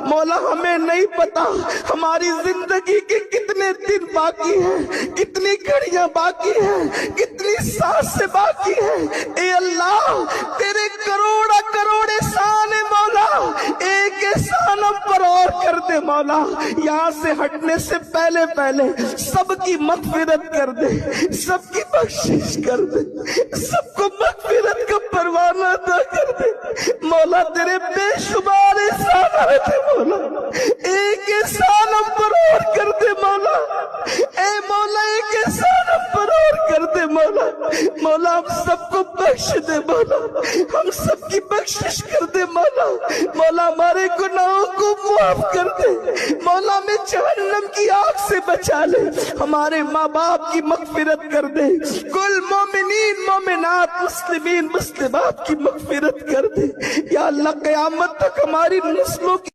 مولا ہمیں نہیں پتا ہماری زندگی کے کتنے دن باقی ہیں، کتنی گھڑیاں باقی ہیں، کتنی سانسیں باقی ہیں۔ اے اللہ تیرے کروڑا کروڑ احسان ہے مولا، ایک احسان ہم پر اور کر دے مولا، یہاں سے ہٹنے سے پہلے سب کی مغفرت کر دے، سب کی بخشش کر دے، سب کو مغفرت کا پروانہ عطا کر دے مولا۔ تیرے بے شمار احسان تھے مولا، ایک احسان ہم پر اور کر دے مولا، اے مولا ایک احسان ہم پر اور کر دے مولا۔ مولا ہم سب کو بخش دے مولا، ہم سب کی بخشش کر دے مولا۔ مولا ہمارے گناہوں کو معاف کر دے مولا، ہمیں جہنم کی آگ سے بچا لے، ہمارے ماں باپ کی مغفرت کر دے، کل مومنین مومنات مسلمین مسلمات کی مغفرت کر دے یا اللہ۔ قیامت تک ہماری نسلوں کی